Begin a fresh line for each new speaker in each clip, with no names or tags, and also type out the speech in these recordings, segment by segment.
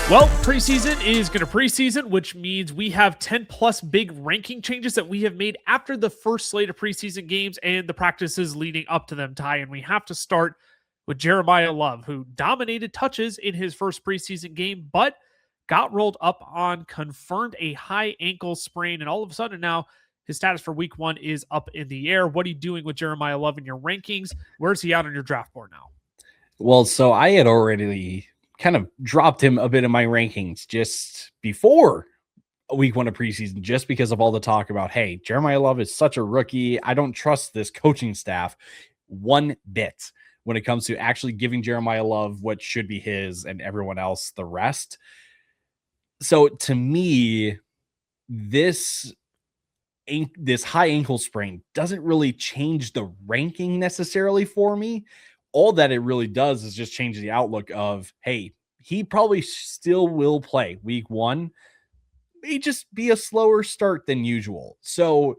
Well, preseason is going to preseason, which means we have 10 plus big ranking changes that we have made after the first slate of preseason games and the practices leading up to them, Ty. And we have to start with Jeremiyah Love, who dominated touches in his first preseason game, but got rolled up on, confirmed a high ankle sprain, and all of a sudden now his status for week 1 is up in the air. What are you doing with Jeremiyah Love in your rankings? Where's he out on your draft board now?
Well, so I had already kind of dropped him a bit in my rankings just before week 1 of preseason, just because of all the talk about, hey, Jeremiyah Love is such a rookie. I don't trust this coaching staff one bit when it comes to actually giving Jeremiyah Love what should be his and everyone else the rest. So to me, this high ankle sprain doesn't really change the ranking necessarily for me. All that it really does is just change the outlook of, hey, he probably still will play week 1. May just be a slower start than usual. So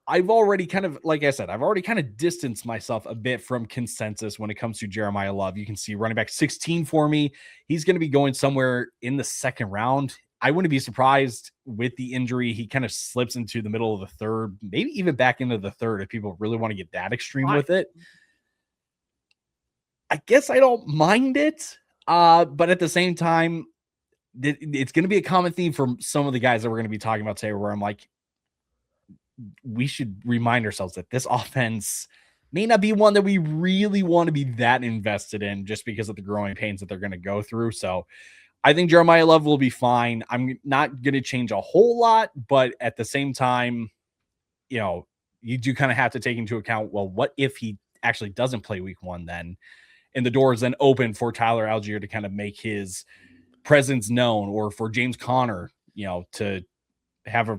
I've already kind of, like I said, I've already kind of distanced myself a bit from consensus when it comes to Jeremiyah Love. You can see running back 16 for me. He's going to be going somewhere in the second round. I wouldn't be surprised with the injury. He kind of slips into the middle of the third, maybe even back into the third if people really want to get that extreme with it. I guess I don't mind it, but at the same time, it's going to be a common theme for some of the guys that we're going to be talking about today, where I'm like, we should remind ourselves that this offense may not be one that we really want to be that invested in just because of the growing pains that they're going to go through. So I think Jeremiyah Love will be fine. I'm not going to change a whole lot, but at the same time, you know, you do kind of have to take into account, well, what if he actually doesn't play week 1 then? And the door is then open for Tyler Algier to kind of make his presence known, or for James Conner, you know, to have a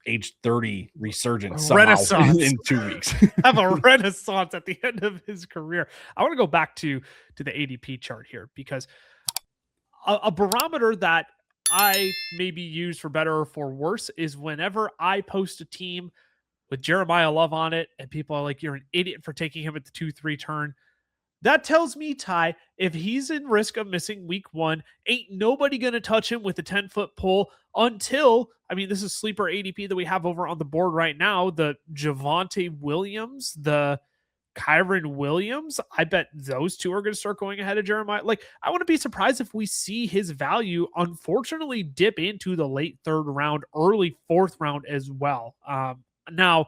age 30 resurgence
Renaissance
in 2 weeks.
Have a renaissance at the end of his career. I want to go back to the ADP chart here, because a barometer that I maybe use for better or for worse is whenever I post a team with Jeremiyah Love on it and people are like, you're an idiot for taking him at the 2-3 turn. That tells me, Ty, if he's in risk of missing week 1, ain't nobody going to touch him with a 10-foot pole until, I mean, this is sleeper ADP that we have over on the board right now. The Javonte Williams, the Kyren Williams, I bet those two are going to start going ahead of Jeremiyah. Like, I wouldn't be surprised if we see his value, unfortunately, dip into the late 3rd round, early 4th round as well. Now,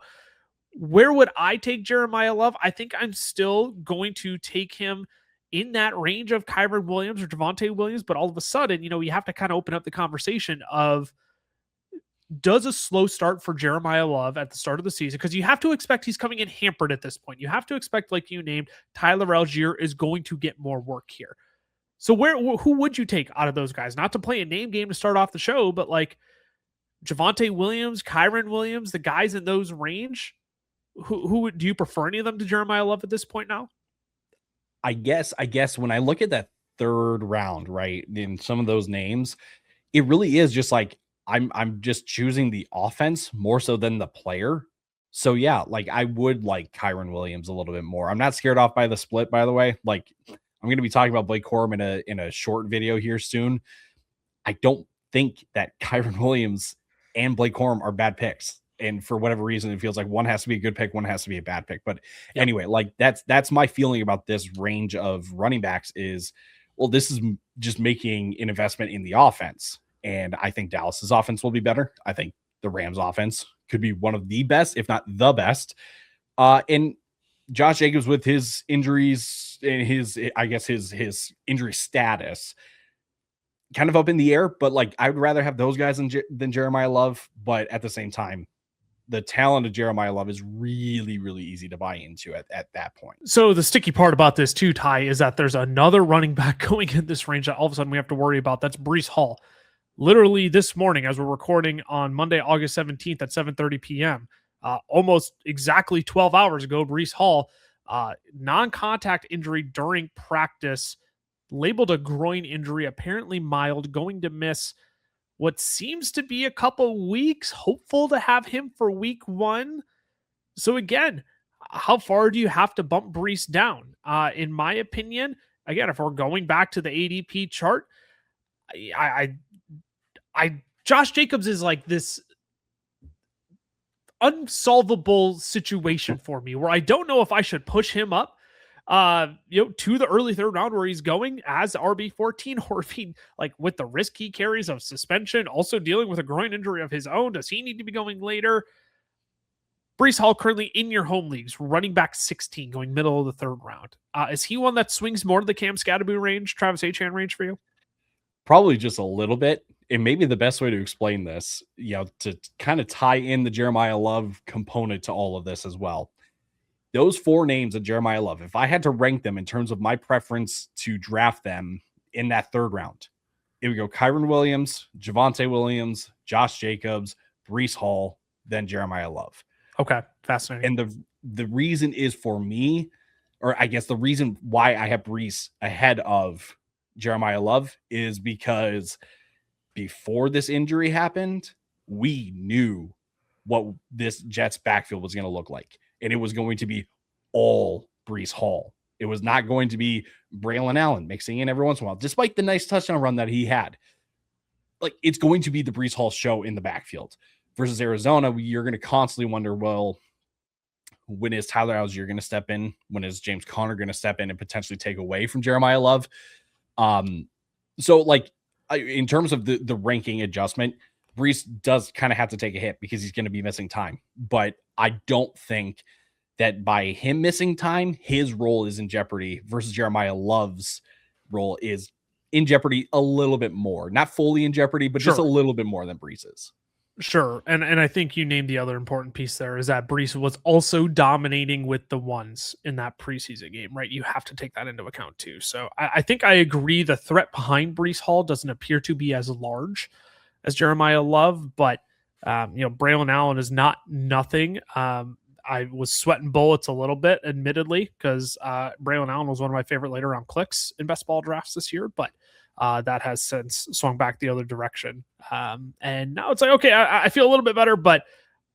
where would I take Jeremiyah Love? I think I'm still going to take him in that range of Kyren Williams or Javonte Williams, but all of a sudden, you know, you have to kind of open up the conversation of, does a slow start for Jeremiyah Love at the start of the season? Because you have to expect he's coming in hampered at this point. You have to expect, like you named, Tyler Algier is going to get more work here. So who would you take out of those guys? Not to play a name game to start off the show, but like Javonte Williams, Kyren Williams, the guys in those range, who do you prefer any of them to Jeremiyah Love at this point now?
I guess when I look at that 3rd round, right, in some of those names, it really is just like, I'm just choosing the offense more so than the player. So yeah, like I would like Kyren Williams a little bit more. I'm not scared off by the split, by the way. Like, I'm going to be talking about Blake Corum in a short video here soon. I don't think that Kyren Williams and Blake Corum are bad picks. And for whatever reason, it feels like one has to be a good pick, one has to be a bad pick. But anyway, like that's my feeling about this range of running backs is, well, this is just making an investment in the offense. And I think Dallas's offense will be better. I think the Rams offense could be one of the best, if not the best. And Josh Jacobs, with his injuries and his injury status, kind of up in the air, but like I would rather have those guys than Jeremiyah Love. But at the same time, the talent of Jeremiyah Love is really, really easy to buy into at that point.
So the sticky part about this too, Ty, is that there's another running back going in this range that all of a sudden we have to worry about. That's Breece Hall. Literally this morning, as we're recording on Monday, August 17th at 7:30 p.m., almost exactly 12 hours ago, Breece Hall, non-contact injury during practice, labeled a groin injury, apparently mild, going to miss what seems to be a couple weeks, hopeful to have him for week 1. So again, how far do you have to bump Breece down? in my opinion. Again, if we're going back to the ADP chart, Josh Jacobs is like this unsolvable situation for me where I don't know if I should push him up to the early third round where he's going as RB14, or if he, like, with the risk he carries of suspension, also dealing with a groin injury of his own, does he need to be going later? Breece Hall currently in your home leagues, running back 16, going middle of the third round. Is he one that swings more to the Cam Scadaboo range, Travis Etienne range for you?
Probably just a little bit. And maybe the best way to explain this, to kind of tie in the Jeremiyah Love component to all of this as well. Those 4 names of Jeremiyah Love, if I had to rank them in terms of my preference to draft them in that third round, it would go Kyren Williams, Javonte Williams, Josh Jacobs, Breece Hall, then Jeremiyah Love.
Okay, fascinating.
And the reason is, for me, or I guess the reason why I have Breece ahead of Jeremiyah Love is because before this injury happened, we knew what this Jets backfield was going to look like. And it was going to be all Breece Hall. It was not going to be Braylon Allen mixing in every once in a while, despite the nice touchdown run that he had. Like, it's going to be the Breece Hall show in the backfield. Versus Arizona, you're going to constantly wonder, well, when is Tyler Algier going to step in? When is James Conner going to step in and potentially take away from Jeremiyah Love? So, like, in terms of the ranking adjustment, Breece does kind of have to take a hit because he's going to be missing time. But I don't think that by him missing time, his role is in jeopardy versus Jeremiyah Love's role is in jeopardy a little bit more. Not fully in jeopardy, but just a little bit more than Breece's.
Sure. And I think you named the other important piece there is that Breece was also dominating with the ones in that preseason game, right? You have to take that into account too. So I think I agree the threat behind Breece Hall doesn't appear to be as large as Jeremiyah Love, but Braylon Allen is not nothing. I was sweating bullets a little bit, admittedly, because Braylon Allen was one of my favorite later round clicks in best ball drafts this year, but that has since swung back the other direction. And now it's like, okay, I feel a little bit better, but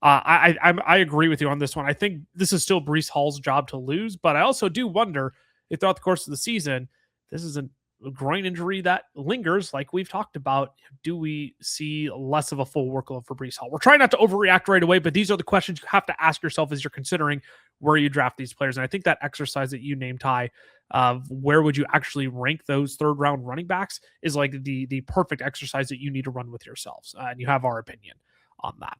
I agree with you on this one. I think this is still Breece Hall's job to lose, but I also do wonder if throughout the course of the season, this is a groin injury that lingers, like we've talked about. Do we see less of a full workload for Breece Hall? We're trying not to overreact right away, but these are the questions you have to ask yourself as you're considering where you draft these players. And I think that exercise that you named, Ty, of where would you actually rank those third round running backs is like the perfect exercise that you need to run with yourselves. And you have our opinion on that.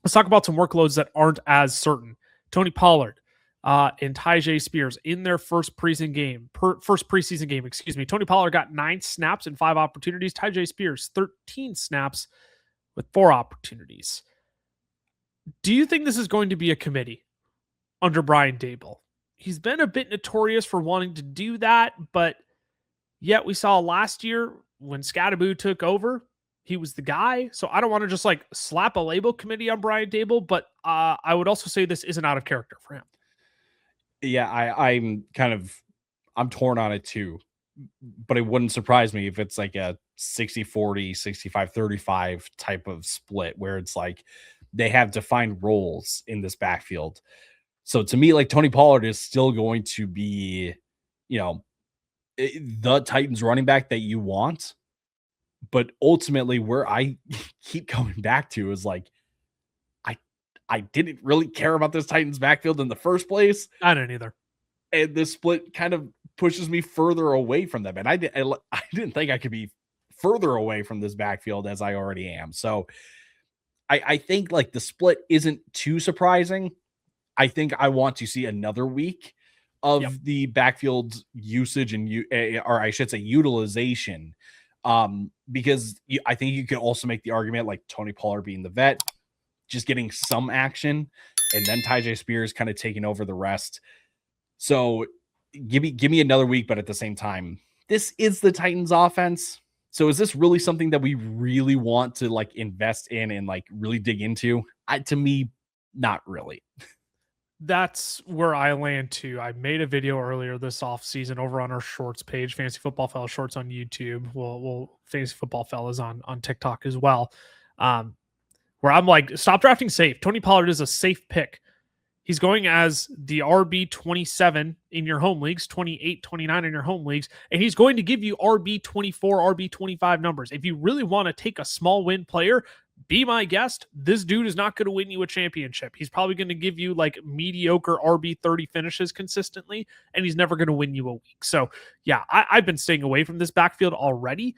Let's talk about some workloads that aren't as certain. Tony Pollard and Tyjae Spears in their first preseason game. Tony Pollard got 9 snaps and 5 opportunities. Tyjae Spears 13 snaps with 4 opportunities. Do you think this is going to be a committee under Brian Daboll? He's been a bit notorious for wanting to do that, but yet we saw last year when Scadaboo took over, he was the guy. So I don't want to just like slap a label committee on Brian Daboll, but I would also say this isn't out of character for him.
Yeah, I'm torn on it too, but it wouldn't surprise me if it's like a 60-40, 65-35 type of split where it's like they have defined roles in this backfield. So to me, like, Tony Pollard is still going to be, the Titans running back that you want. But ultimately where I keep coming back to is like, I didn't really care about this Titans backfield in the first place.
I didn't either.
And this split kind of pushes me further away from them. And I didn't think I could be further away from this backfield as I already am. So I think like the split isn't too surprising. I think I want to see another week of the backfield usage or I should say utilization. Because I think you could also make the argument like Tony Pollard being the vet, just getting some action, and then Tyjae Spears kind of taking over the rest. So give me another week, but at the same time, this is the Titans offense. So is this really something that we really want to like invest in and like really dig into? To me, not really. That's
where I land too. I made a video earlier this off season over on our shorts page, Fantasy Football Fellas Shorts on YouTube. Well, Fantasy Football Fellas on TikTok as well. Where I'm like, stop drafting safe. Tony Pollard is a safe pick He's going as the RB 27 in your home leagues, 28, 29 in your home leagues, and he's going to give you RB 24, RB 25 numbers. If you really want to take a small win player, be my guest. This dude is not going to win you a championship. He's probably going to give you like mediocre RB 30 finishes consistently, and he's never going to win you a week. So, yeah, I've been staying away from this backfield already.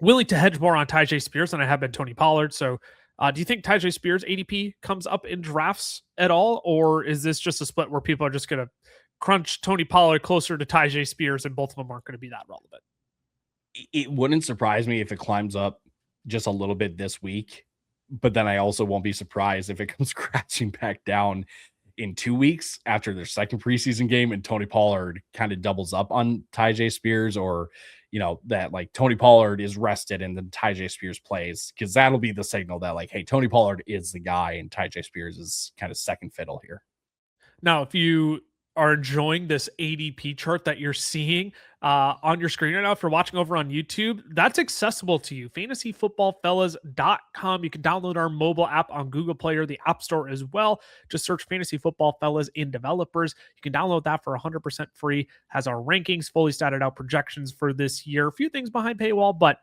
Willing to hedge more on Tyjae Spears than I have been Tony Pollard. So, do you think Tyjae Spears ADP comes up in drafts at all, or is this just a split where people are just going to crunch Tony Pollard closer to Tyjae Spears and both of them aren't going to be that relevant?
It wouldn't surprise me if it climbs up just a little bit this week, but then I also won't be surprised if it comes crashing back down in 2 weeks after their second preseason game and Tony Pollard kind of doubles up on Tyjae Spears, or that like Tony Pollard is rested and then Tyjae Spears plays, because that'll be the signal that like, hey, Tony Pollard is the guy and Tyjae Spears is kind of second fiddle here.
Now, if you are enjoying this ADP chart that you're seeing on your screen right now, if you're watching over on YouTube, that's accessible to you. FantasyFootballFellas.com. You can download our mobile app on Google Play or the App Store as well. Just search Fantasy Football Fellas in Developers. You can download that for 100% free. Has our rankings, fully statted out projections for this year. A few things behind paywall, but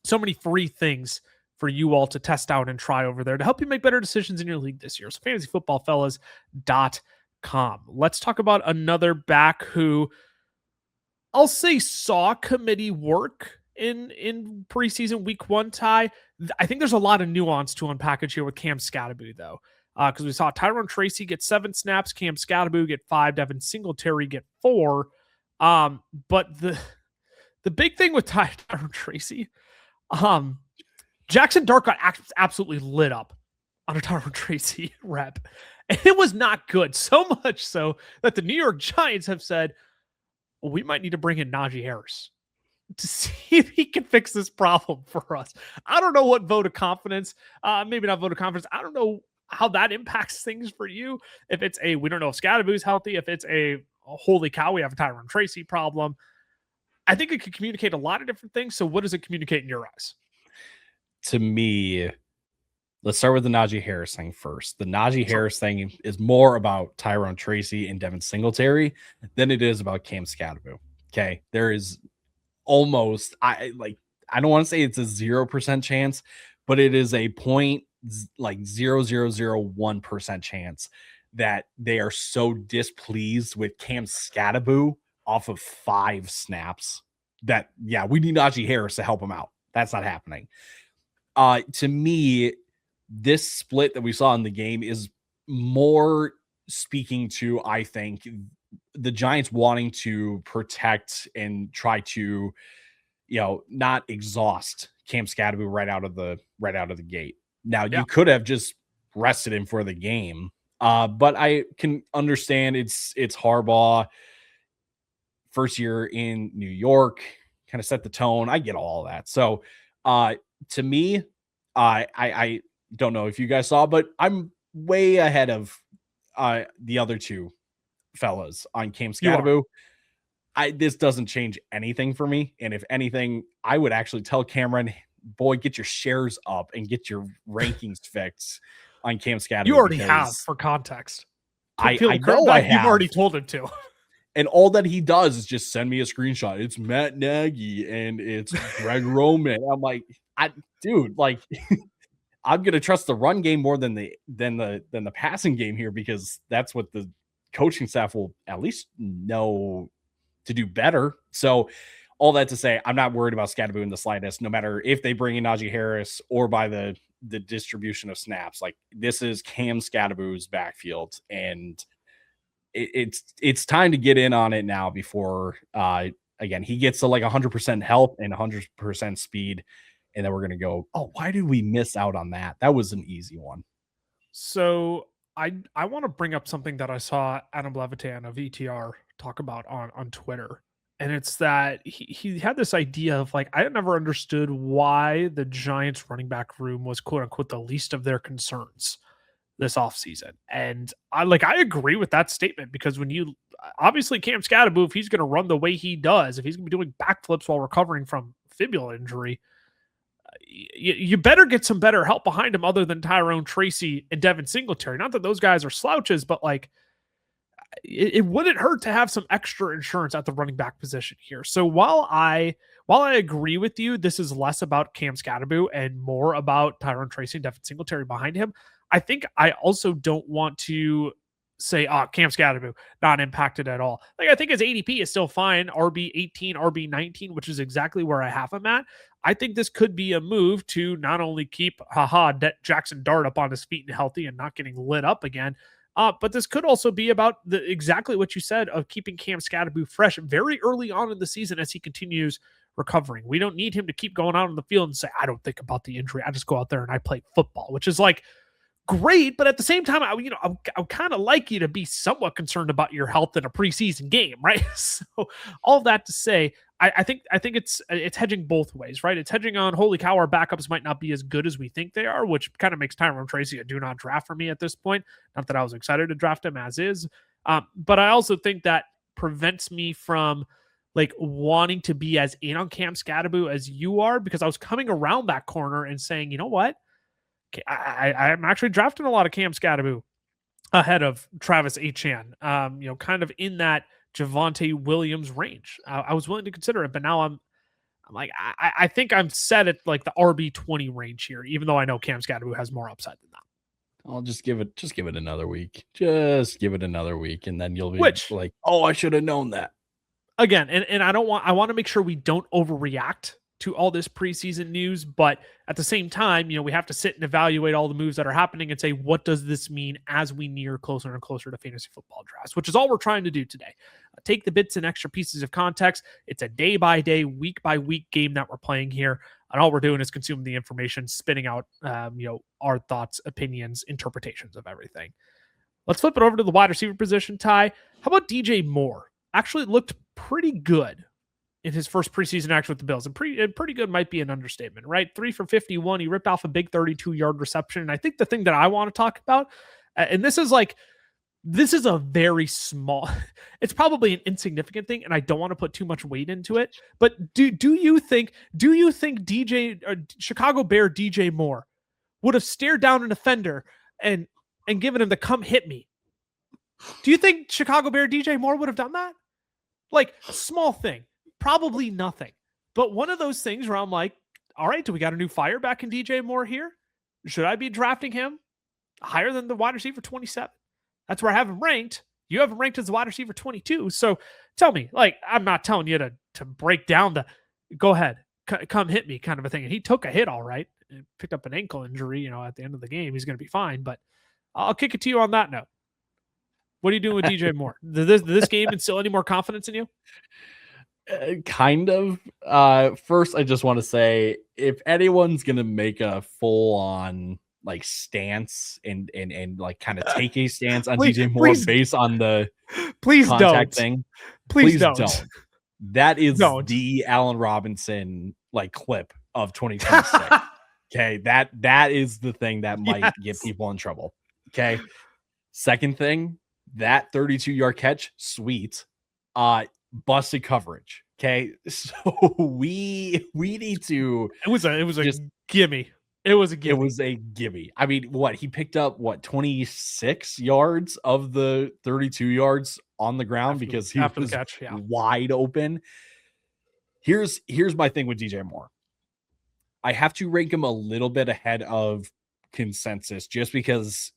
so many free things for you all to test out and try over there to help you make better decisions in your league this year. So FantasyFootballFellas.com. Let's talk about another back who I'll say saw committee work in preseason week 1, Ty. I think there's a lot of nuance to unpackage here with Cam Skattebo, though, because we saw Tyrone Tracy get 7 snaps, Cam Skattebo get 5, Devin Singletary get 4. But the big thing with Tyrone Tracy, Jackson Dart got absolutely lit up on a Tyrone Tracy rep. And it was not good, so much so that the New York Giants have said, well, we might need to bring in Najee Harris to see if he can fix this problem for us. I don't know what vote of confidence, maybe not vote of confidence. I don't know how that impacts things for you. If it's we don't know if Skattebo is healthy, if it's holy cow, we have a Tyrone Tracy problem. I think it could communicate a lot of different things. So what does it communicate in your eyes?
To me, let's start with the Najee Harris thing first. The Najee Harris thing is more about Tyrone Tracy and Devin Singletary than it is about Cam Skattebo. Okay. There is almost, I don't want to say it's a 0% chance, but it is a 0.0001% chance that they are so displeased with Cam Skattebo off of 5 snaps that, yeah, we need Najee Harris to help him out. That's not happening. To me, this split that we saw in the game is more speaking to, I think, the Giants wanting to protect and try to, not exhaust Cam Skattebo right out of the gate. Now, you could have just rested him for the game, but I can understand it's Harbaugh, first year in New York, kind of set the tone. I get all that. So, to me, I don't know if you guys saw, but I'm way ahead of the other two fellas on Cam Skattebo. This doesn't change anything for me. And if anything, I would actually tell Cameron, boy, get your shares up and get your rankings fixed on Cam Skattebo.
You already have, for context.
I know I have.
You've already told him to.
And all that he does is just send me a screenshot. It's Matt Nagy and it's Greg Roman. I'm like, dude, like, I'm gonna trust the run game more than the passing game here, because that's what the coaching staff will at least know to do better. So all that to say, I'm not worried about Skattebo in the slightest, no matter if they bring in Najee Harris or by the distribution of snaps. Like, this is Cam Skattebo's backfield, and it's time to get in on it now before again he gets to like 100% health and 100% speed, and then we're gonna go, oh, why did we miss out on that? That was an easy one.
So I want to bring up something that I saw Adam Levitan of ETR talk about on Twitter, and it's that he had this idea of, like, I never understood why the Giants running back room was quote unquote the least of their concerns this offseason. And I agree with that statement, because when you obviously Cam Skattebo, if he's going to run the way he does, if he's going to be doing backflips while recovering from fibula injury, you better get some better help behind him other than Tyrone Tracy and Devin Singletary. Not that those guys are slouches, but like it wouldn't hurt to have some extra insurance at the running back position here. So while I agree with you, this is less about Cam Scatterbu and more about Tyrone Tracy and Devin Singletary behind him. I think I also don't want to say, Cam Scatterbu, not impacted at all. Like, I think his ADP is still fine, RB 18, RB 19, which is exactly where I have him at. I think this could be a move to not only keep Jackson Dart up on his feet and healthy and not getting lit up again, but this could also be about exactly what you said of keeping Cam Scatterbu fresh very early on in the season as he continues recovering. We don't need him to keep going out on the field and say, I don't think about the injury. I just go out there and I play football, which is like great. But at the same time, I kind of like you to be somewhat concerned about your health in a preseason game, right? So all of that to say, I think it's hedging both ways, right? It's hedging on, holy cow, our backups might not be as good as we think they are, which kind of makes Tyrone Tracy a do not draft for me at this point. Not that I was excited to draft him as is. But I also think that prevents me from like wanting to be as in on Cam Scatterbu as you are, because I was coming around that corner and saying, you know what? I'm actually drafting a lot of Cam Scatterbu ahead of Travis Etienne, kind of in that Javonte Williams range. I was willing to consider it, but now I'm like, I think I'm set at like the RB 20 range here, even though I know Cam Scatterbu has more upside than that.
I'll just give it another week. Just give it another week, and then you'll be like, oh, I should have known that.
Again, and I want to make sure we don't overreact to all this preseason news, but at the same time, we have to sit and evaluate all the moves that are happening and say, what does this mean as we near closer and closer to fantasy football drafts, which is all we're trying to do today. Take the bits and extra pieces of context. It's a day by day, week by week game that we're playing here. And all we're doing is consuming the information, spitting out, our thoughts, opinions, interpretations of everything. Let's flip it over to the wide receiver position, Ty. How about DJ Moore? Actually looked pretty good in his first preseason action with the Bills. And pretty good might be an understatement, right? 3 for 51. He ripped off a big 32-yard reception. And I think the thing that I want to talk about, and this is a very small, it's probably an insignificant thing, and I don't want to put too much weight into it. But do you think Chicago Bear DJ Moore would have stared down an offender and given him the come hit me? Do you think Chicago Bear DJ Moore would have done that? Like, small thing. Probably nothing. But one of those things where I'm like, all right, do we got a new fire back in DJ Moore here? Should I be drafting him higher than the wide receiver 27? That's where I have him ranked. You have him ranked as the wide receiver 22. So tell me, like, I'm not telling you to break down the go ahead, come hit me kind of a thing. And he took a hit all right. And picked up an ankle injury, at the end of the game. He's going to be fine. But I'll kick it to you on that note. What are you doing with DJ Moore? Did this game instill any more confidence in you?
Kind of. First, I just want to say, if anyone's gonna make a full-on like stance and like kind of take a stance on DJ Moore based on the contact thing, please don't. That is the Allen Robinson like clip of 2026. Okay, that is the thing that might get people in trouble. Okay. Second thing, that 32-yard catch, sweet. Busted coverage. Okay, so we need to. It was
a gimme. It was a
gimme. I mean, he picked up 26 yards of the 32 yards on the ground because he was wide open. Here's my thing with DJ Moore. I have to rank him a little bit ahead of consensus just because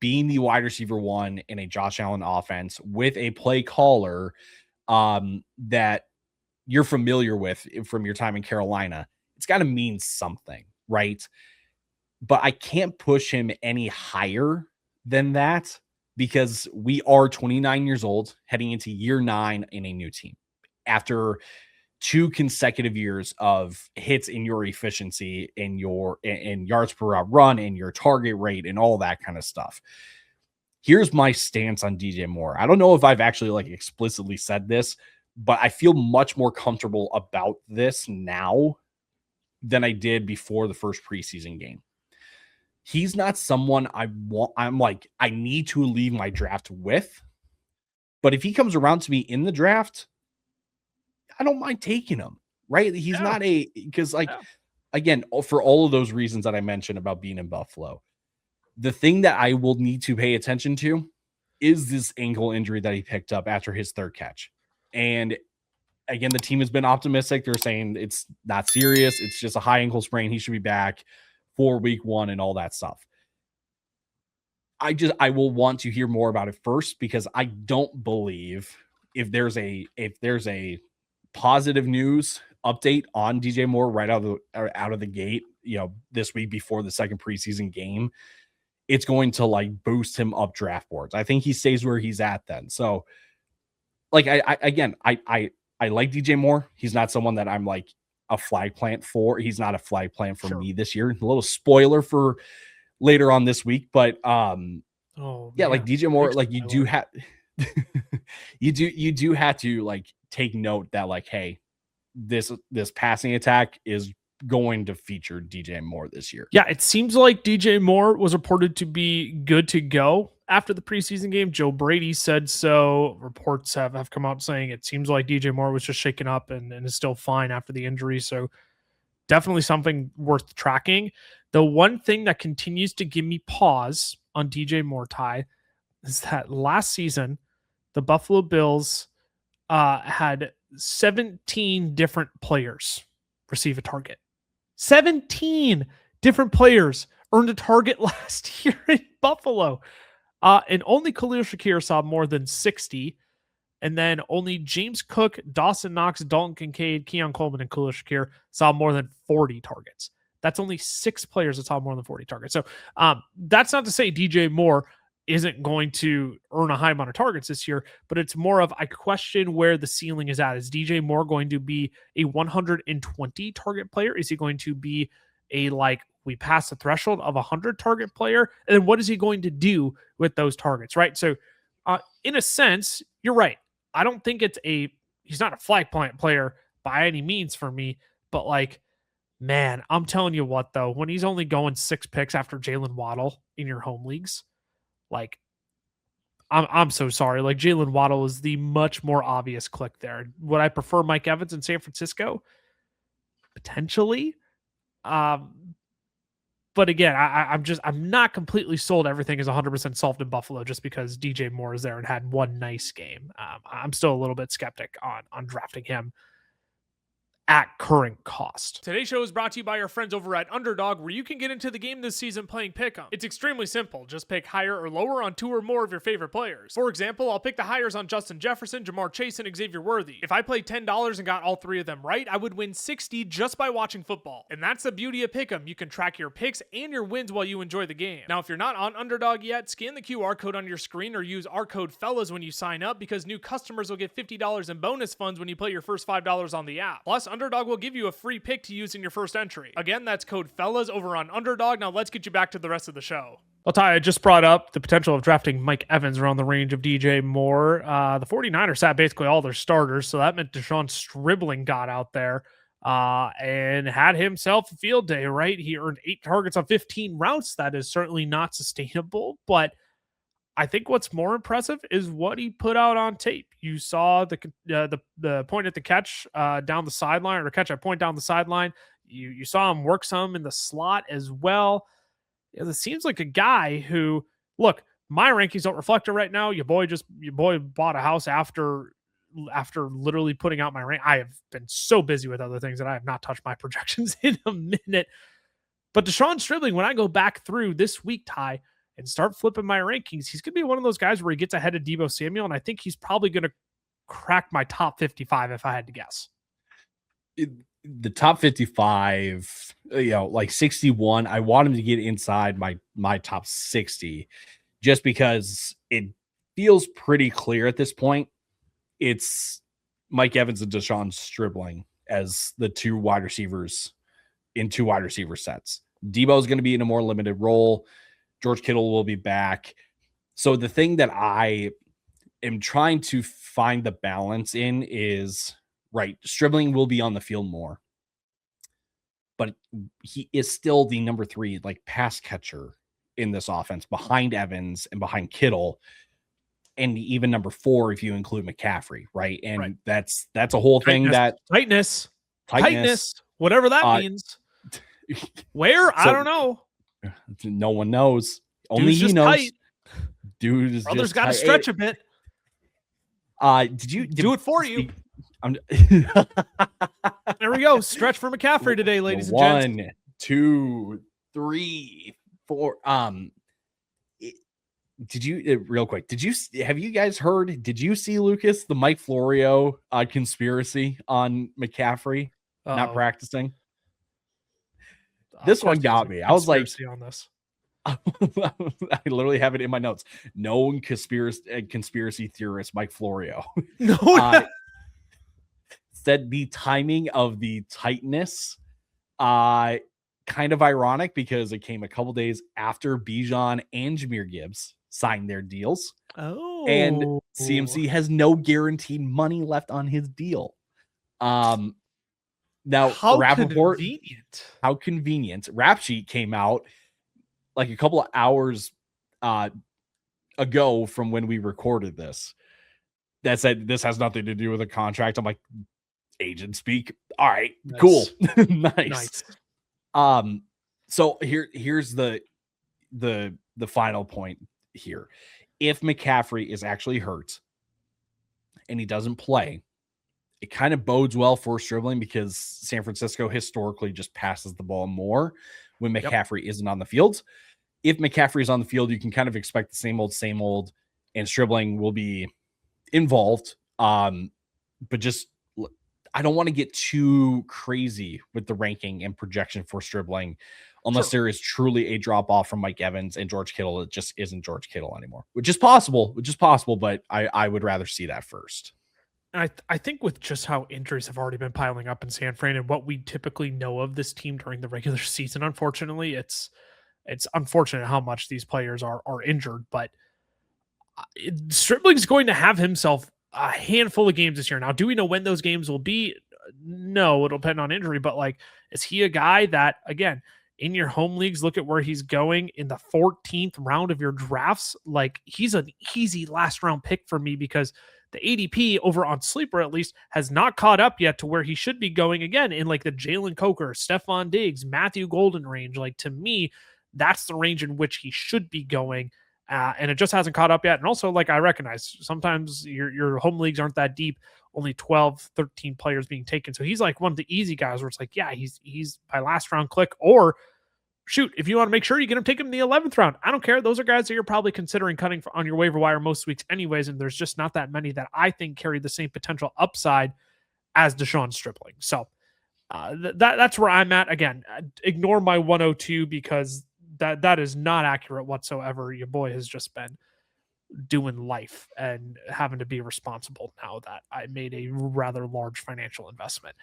being the wide receiver 1 in a Josh Allen offense with a play caller that you're familiar with from your time in Carolina, it's got to mean something, right? But I can't push him any higher than that because we are 29 years old heading into year 9 in a new team after 2 consecutive years of hits in your efficiency, in yards per route run, in your target rate, and all that kind of stuff. Here's my stance on DJ Moore. I don't know if I've actually like explicitly said this, but I feel much more comfortable about this now than I did before the first preseason game. He's not someone I need to leave my draft with, but if he comes around to me in the draft, I don't mind taking him, right? He's not because again, for all of those reasons that I mentioned about being in Buffalo, the thing that I will need to pay attention to is this ankle injury that he picked up after his third catch. And again, the team has been optimistic. They're saying it's not serious. It's just a high ankle sprain. He should be back for week 1 and all that stuff. I will want to hear more about it first, because I don't believe if there's a positive news update on DJ Moore right out of the gate, this week before the second preseason game, it's going to like boost him up draft boards. I think he stays where he's at then. So like, I like DJ Moore. He's not someone that I'm like a flag plant for. He's not a flag plant for me this year. A little spoiler for later on this week, but like DJ Moore, like you do have you do have to like take note that like, hey, this passing attack is going to feature DJ Moore this year.
Yeah, it seems like DJ Moore was reported to be good to go after the preseason game. Joe Brady said so. Reports have come out saying it seems like DJ Moore was just shaken up and is still fine after the injury. So definitely something worth tracking. The one thing that continues to give me pause on DJ Moore, Ty, is that last season, the Buffalo Bills had 17 different players receive a target. 17 different players earned a target last year in Buffalo. And only Khalil Shakir saw more than 60. And then only James Cook, Dawson Knox, Dalton Kincaid, Keon Coleman, and Khalil Shakir saw more than 40 targets. That's only 6 players that saw more than 40 targets. So that's not to say DJ Moore isn't going to earn a high amount of targets this year, but it's more of, I question where the ceiling is at. Is DJ Moore going to be a 120 target player? Is he going to be a, like, we pass the threshold of 100 target player? And then what is he going to do with those targets, right? So in a sense, you're right. I don't think he's not a flag plant player by any means for me, but like, man, I'm telling you what, though, when he's only going 6 picks after Jalen Waddle in your home leagues, like, I'm so sorry. Like, Jalen Waddle is the much more obvious click there. Would I prefer Mike Evans in San Francisco? Potentially. But again, I'm not completely sold. Everything is 100% solved in Buffalo just because DJ Moore is there and had one nice game. I'm still a little bit skeptic on drafting him at current cost. Today's show is brought to you by our friends over at Underdog, where you can get into the game this season playing Pick'em. It's extremely simple. Just pick higher or lower on 2 or more of your favorite players. For example, I'll pick the higher on Justin Jefferson, Jamar Chase, and Xavier Worthy. If I played $10 and got all 3 of them right, I would win $60 just by watching football. And that's the beauty of Pick'em. You can track your picks and your wins while you enjoy the game. Now, if you're not on Underdog yet, scan the QR code on your screen or use our code FELLAS when you sign up, because new customers will get $50 in bonus funds when you play your first $5 on the app. Plus, Underdog will give you a free pick to use in your first entry. Again, that's code FELLAS over on Underdog. Now let's get you back to the rest of the show. Well, Ty, I just brought up the potential of drafting Mike Evans around the range of DJ Moore. The 49ers sat basically all their starters, so that meant Deshaun Stribling got out there and had himself a field day, right? He earned 8 targets on 15 routes. That is certainly not sustainable, but I think what's more impressive is what he put out on tape. You saw the point at the catch down the sideline, or catch at point down the sideline. You saw him work some in the slot as well. It seems like a guy who, look, my rankings don't reflect it right now. Your boy bought a house after literally putting out my rank. I have been so busy with other things that I have not touched my projections in a minute. But Deshaun Stribling, when I go back through this week, Ty, and start flipping my rankings, he's going to be one of those guys where he gets ahead of Deebo Samuel, and I think he's probably going to crack my top 55 if I had to guess.
The top 55, like 61, I want him to get inside my top 60 just because it feels pretty clear at this point. It's Mike Evans and Deshaun Stribling as the 2 wide receivers in 2 wide receiver sets. Deebo is going to be in a more limited role. George Kittle will be back. So the thing that I am trying to find the balance in is, right, Stribling will be on the field more, but he is still the number 3 like pass catcher in this offense behind Evans and behind Kittle, and even number 4 if you include McCaffrey, right? And right. That's a whole thing that
tightness, whatever that means. Where? I don't know.
No one knows. Only
Dude's
he
just
knows.
tight.
Dude is
Brother's
just
got to
tight.
stretch a bit.
Do
it for you?
I'm
There we go. Stretch for McCaffrey today, ladies and gents.
1, 2, 3, 4. Did you real quick? Have you guys heard? Did you see, Lucas, the Mike Florio conspiracy on McCaffrey not practicing? This one got me. I was like,
on this.
I literally have it in my notes. Known conspiracy theorist Mike Florio said the timing of the tightness kind of ironic because it came a couple days after Bijan and Jahmyr Gibbs signed their deals. And CMC has no guaranteed money left on his deal. Now,
how
Rappaport,
convenient.
How convenient. Rap Sheet came out like a couple of hours ago from when we recorded this that said this has nothing to do with a contract. I'm like, agent speak. All right, nice. Cool. nice. So here's the final point here. If McCaffrey is actually hurt and he doesn't play, it kind of bodes well for Stribling because San Francisco historically just passes the ball more when McCaffrey isn't on the field. If McCaffrey is on the field, you can kind of expect the same old, and Stribling will be involved. But just, I don't want to get too crazy with the ranking and projection for Stribling unless there is truly a drop off from Mike Evans and George Kittle. It just isn't George Kittle anymore, which is possible, but I would rather see that first.
And I think with just how injuries have already been piling up in San Fran and what we typically know of this team during the regular season, unfortunately, it's unfortunate how much these players are injured, but Stribling's going to have himself a handful of games this year. Now, do we know when those games will be? No, it'll depend on injury, but like, is he a guy that, again, in your home leagues, look at where he's going in the 14th round of your drafts? Like, he's an easy last round pick for me because the ADP over on Sleeper, at least, has not caught up yet to where he should be going again in like the Jalen Coker, Stephon Diggs, Matthew Golden range. Like, to me, that's the range in which he should be going. And it just hasn't caught up yet. And also, like, I recognize sometimes your home leagues aren't that deep, only 12, 13 players being taken. So he's like one of the easy guys where it's like, yeah, he's my last round click. Or shoot, if you want to make sure you get him, take him in the 11th round. I don't care. Those are guys that you're probably considering cutting on your waiver wire most weeks anyways. And there's just not that many that I think carry the same potential upside as Deshaun Stribling. So that's where I'm at. Again, ignore my 102 because that is not accurate whatsoever. Your boy has just been doing life and having to be responsible now that I made a rather large financial investment.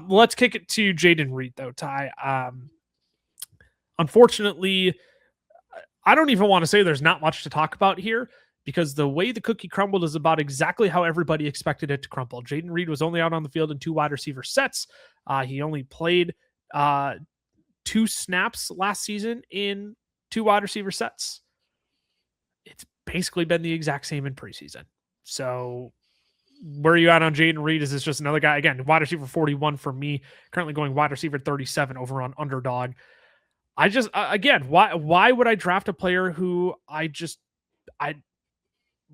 Let's kick it to Jayden Reed though, Ty. Unfortunately, I don't even want to say there's not much to talk about here because the way the cookie crumbled is about exactly how everybody expected it to crumble. Jayden Reed was only out on the field in 2 wide receiver sets. He only played 2 snaps last season in 2 wide receiver sets. It's basically been the exact same in preseason. So where are you at on Jayden Reed? Is this just another guy? Again, wide receiver 41 for me, currently going wide receiver 37 over on Underdog. I just, again, why would I draft a player who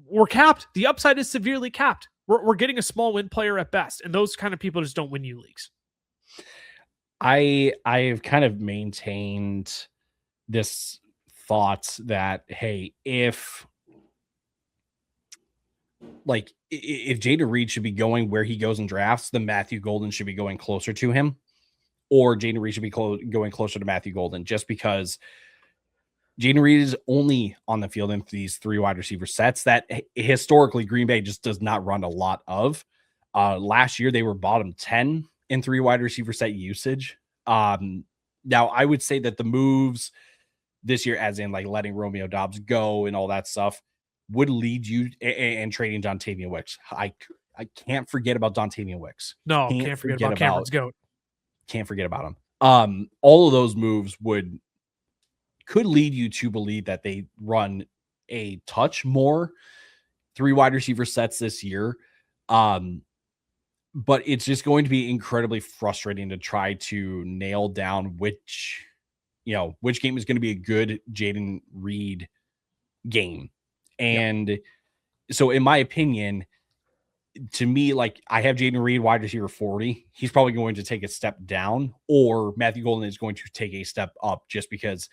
we're capped. The upside is severely capped. We're getting a small win player at best. And those kind of people just don't win you leagues.
I've kind of maintained this thought that, hey, if Jayden Reed should be going where he goes in drafts, then Matthew Golden should be going closer to him, or Jayden Reed should be going closer to Matthew Golden, just because Jayden Reed is only on the field in these 3 wide receiver sets that historically Green Bay just does not run a lot of. Last year, they were bottom 10 in 3 wide receiver set usage. Now, I would say that the moves this year, as in like letting Romeo Doubs go and all that stuff, would lead you and trading Dontavian Wicks. I can't forget about Dontavian Wicks.
No, can't forget about Cameron's goat.
Can't forget about him. All of those moves could lead you to believe that they run a touch more 3 wide receiver sets this year. but it's just going to be incredibly frustrating to try to nail down which game is going to be a good Jayden Reed game. And so in my opinion, to me, like, I have Jayden Reed wide receiver 40. He's probably going to take a step down, or Matthew Golden is going to take a step up, just because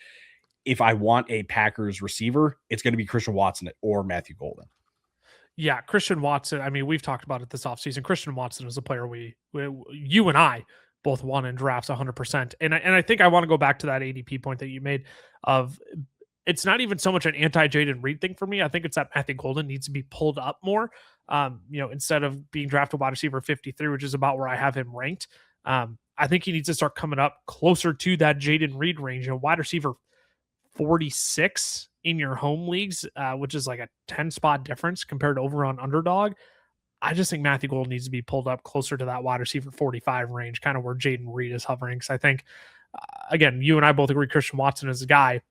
if I want a Packers receiver, it's going to be Christian Watson or Matthew Golden.
Yeah, Christian Watson. I mean, we've talked about it this offseason. Christian Watson is a player you and I both won in drafts 100%. And I think I want to go back to that ADP point that you made of it's not even so much an anti-Jayden Reed thing for me. I think it's that Matthew Golden needs to be pulled up more. Instead of being drafted wide receiver 53, which is about where I have him ranked. I think he needs to start coming up closer to that Jayden Reed range. Wide receiver 46 in your home leagues, which is like a 10 spot difference compared to over on Underdog. I just think Matthew Golden needs to be pulled up closer to that wide receiver 45 range, kind of where Jayden Reed is hovering. Because I think, again, you and I both agree Christian Watson is a guy.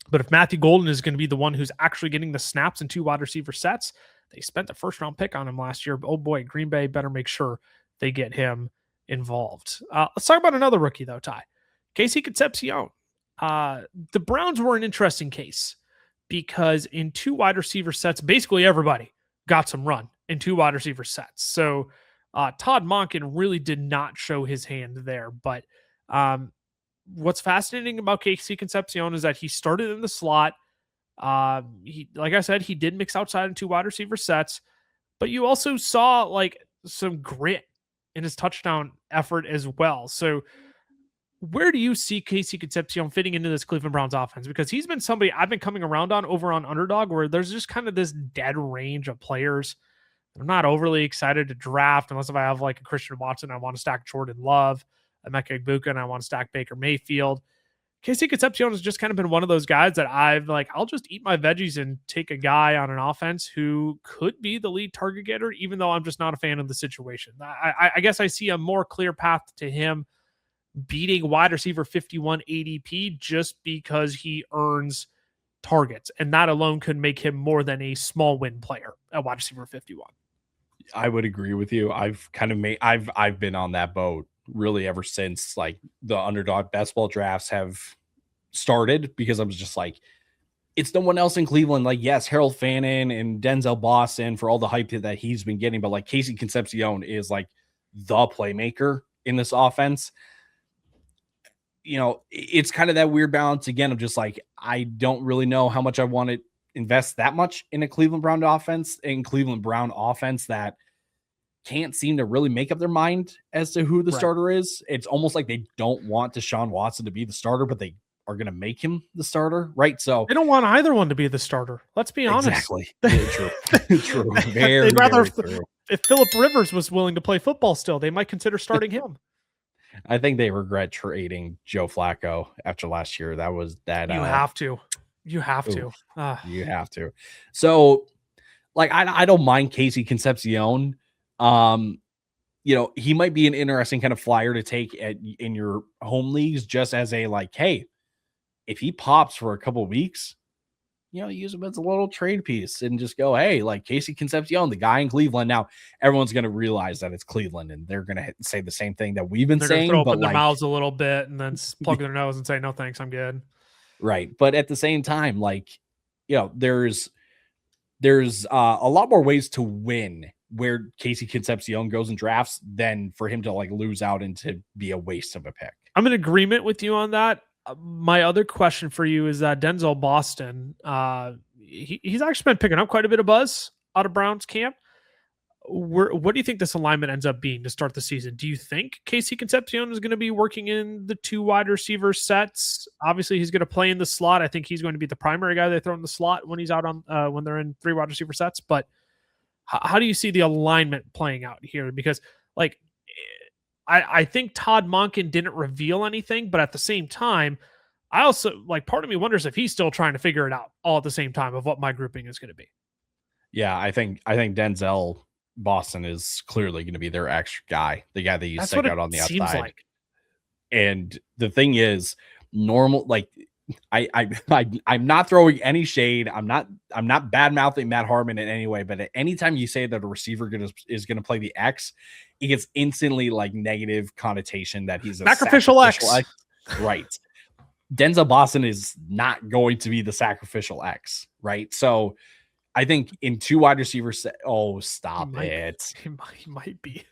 But if Matthew Golden is going to be the one who's actually getting the snaps in 2 wide receiver sets, they spent the first round pick on him last year. But oh boy, Green Bay better make sure they get him involved. Let's talk about another rookie, though, Ty. Casey Concepcion. The Browns were an interesting case because in 2 wide receiver sets, basically everybody got some run in 2 wide receiver sets. So Todd Monken really did not show his hand there. But what's fascinating about Casey Concepcion is that he started in the slot. Like I said, he did mix outside in 2 wide receiver sets, but you also saw like some grit in his touchdown effort as well. So where do you see Casey Concepcion fitting into this Cleveland Browns offense? Because he's been somebody I've been coming around on over on Underdog, where there's just kind of this dead range of players. I'm not overly excited to draft unless if I have like a Christian Watson, I want to stack Jordyn Love, Emeka Egbuka, and I want to stack Baker Mayfield. Casey Concepcion has just kind of been one of those guys that I'll just eat my veggies and take a guy on an offense who could be the lead target getter, even though I'm just not a fan of the situation. I guess I see a more clear path to him beating wide receiver 51 ADP just because he earns targets, and that alone could make him more than a small win player at wide receiver 51.
I would agree with you. I've been on that boat really ever since like the Underdog best ball drafts have started, because I was just like, it's no one else in Cleveland. Like, yes, Harold Fannin and Denzel Boston for all the hype that he's been getting, but like Casey Concepcion is like the playmaker in this offense. It's kind of that weird balance again of just like, I don't really know how much I want to invest that much in a Cleveland Brown offense that can't seem to really make up their mind as to who the starter is. It's almost like they don't want Deshaun Watson to be the starter, but they are going to make him the starter, right? So
they don't want either one to be the starter. Let's be honest.
Exactly. True. True. Very,
they'd rather,
very true.
If Phillip Rivers was willing to play football still, they might consider starting him.
I think they regret trading Joe Flacco after last year. That was that.
You have to. You have to.
You have to. So, like, I don't mind Casey Concepcion. He might be an interesting kind of flyer to take in your home leagues, just as a like, hey, if he pops for a couple of weeks, use him as a little trade piece and just go, hey, like Casey Concepcion, the guy in Cleveland. Now everyone's going to realize that it's Cleveland, and they're going to say the same thing that we've been saying,
throw up in their mouths a little bit and then plug their nose and say, no, thanks, I'm good.
Right. But at the same time, like, there's a lot more ways to win where Casey Concepcion goes in drafts than for him to like lose out and to be a waste of a pick.
I'm in agreement with you on that. My other question for you is that Denzel Boston, he's actually been picking up quite a bit of buzz out of Browns camp. What do you think this alignment ends up being to start the season? Do you think Casey Concepcion is going to be working in the 2 wide receiver sets? Obviously, he's going to play in the slot. I think he's going to be the primary guy they throw in the slot when he's out on when they're in 3 wide receiver sets. But how do you see the alignment playing out here? Because like, I think Todd Monken didn't reveal anything, but at the same time, I also like part of me wonders if he's still trying to figure it out all at the same time of what my grouping is going to be.
Yeah, I think Denzel Boston is clearly going to be their extra guy, the guy that you stick out on the outside.
Like.
And the thing is, normal, like I'm not throwing any shade. I'm not bad mouthing Matt Harmon in any way, but at any time you say that a receiver is gonna play the X, it gets instantly like negative connotation that he's a
Sacrificial X.
Right. Denzel Boston is not going to be the sacrificial X, right? So I think in two wide receivers, stop it.
He might be.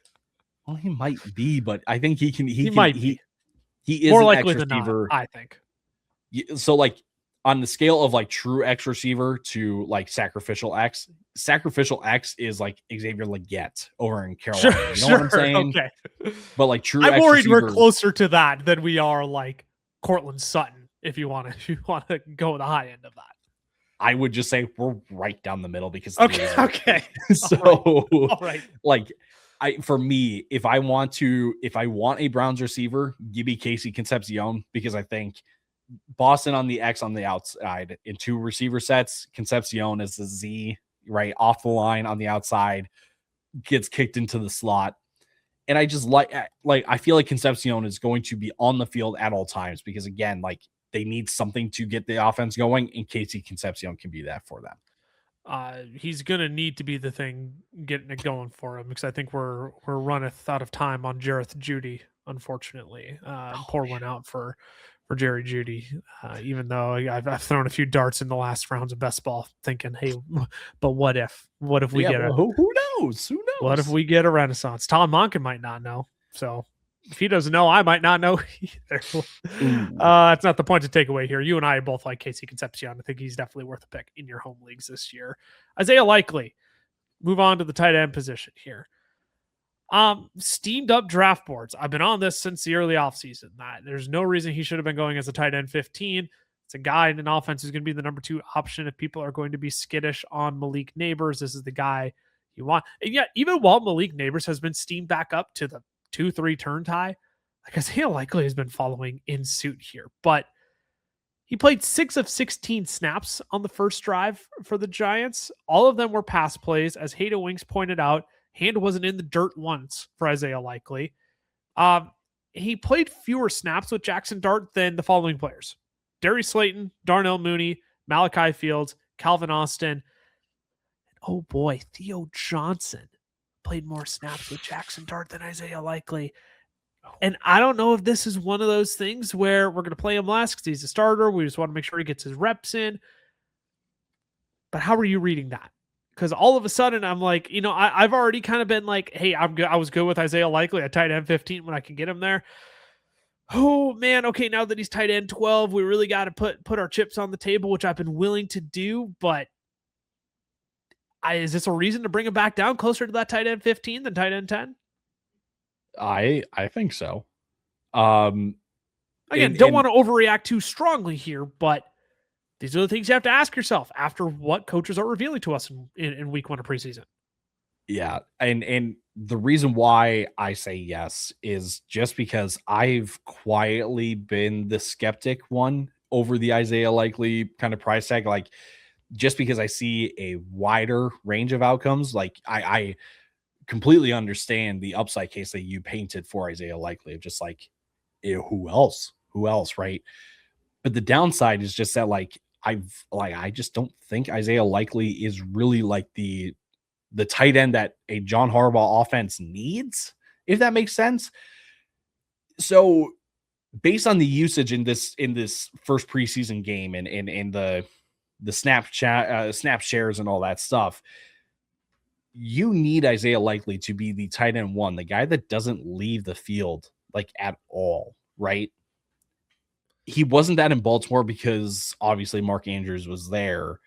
Well, he might be, but I think he is
more
an
likely
X
than
receiver.
not, I think.
So like on the scale of like true X receiver to like sacrificial X is like Xavier Legette over in Carolina. You know what I'm saying?
Okay.
But like true
I'm
X
worried
receiver,
we're closer to that than we are like Cortland Sutton, if you want to go the high end of that.
I would just say we're right down the middle because
okay.
So
all right.
Like for me, if I want a Browns receiver, give me Casey Concepcion, because I think Boston on the X on the outside in two receiver sets, Concepcion is the Z, right off the line on the outside, gets kicked into the slot. And I just I feel like Concepcion is going to be on the field at all times, because again, like they need something to get the offense going, and Casey Concepcion can be that for them.
He's gonna need to be the thing getting it going for him, because I think we're runneth out of time on Jareth Judy, unfortunately. Poor one out for Jerry Judy, even though I've thrown a few darts in the last rounds of best ball thinking, hey, but what if we get
who knows?
What if we get a renaissance? Tom Monken might not know. So if he doesn't know, I might not know either. It's not the point to take away here. You and I both like Casey Concepcion. I think he's definitely worth a pick in your home leagues this year. Isaiah Likely, move on to the tight end position here. Steamed up draft boards. I've been on this since the early offseason. There's no reason he should have been going as a tight end 15. It's a guy in an offense who's going to be the number 2 option. If people are going to be skittish on Malik Neighbors, this is the guy you want. And yet, even while Malik Neighbors has been steamed back up to the 2-3 turn tie, like Isaiah Likely has been following in suit here. But he played 6 of 16 snaps on the first drive for the Giants. All of them were pass plays, as Hayda Winks pointed out. Hand wasn't in the dirt once for Isaiah Likely. He played fewer snaps with Jackson Dart than the following players: Darius Slayton, Darnell Mooney, Malachi Fields, Calvin Austin. And oh boy, Theo Johnson played more snaps with Jackson Dart than Isaiah Likely. And I don't know if this is one of those things where we're going to play him last because he's a starter. We just want to make sure he gets his reps in. But how are you reading that? Because all of a sudden I'm like, I've already kind of been like, hey, I'm good. I was good with Isaiah Likely at tight end 15 when I can get him there. Oh man, okay, now that he's tight end 12, we really got to put our chips on the table, which I've been willing to do. But is this a reason to bring him back down closer to that tight end 15 than tight end 10?
I think so.
Again, don't want to overreact too strongly here, but these are the things you have to ask yourself after what coaches are revealing to us in week 1 of preseason.
Yeah. And the reason why I say yes is just because I've quietly been the skeptic one over the Isaiah Likely kind of price tag. Like, just because I see a wider range of outcomes, like I completely understand the upside case that you painted for Isaiah Likely of just like, who else, right? But the downside is just that I just don't think Isaiah Likely is really like the tight end that a John Harbaugh offense needs, if that makes sense. So based on the usage in this first preseason game and the snap shares and all that stuff, you need Isaiah Likely to be the tight end 1, the guy that doesn't leave the field like at all, right? He wasn't that in Baltimore because obviously Mark Andrews was there.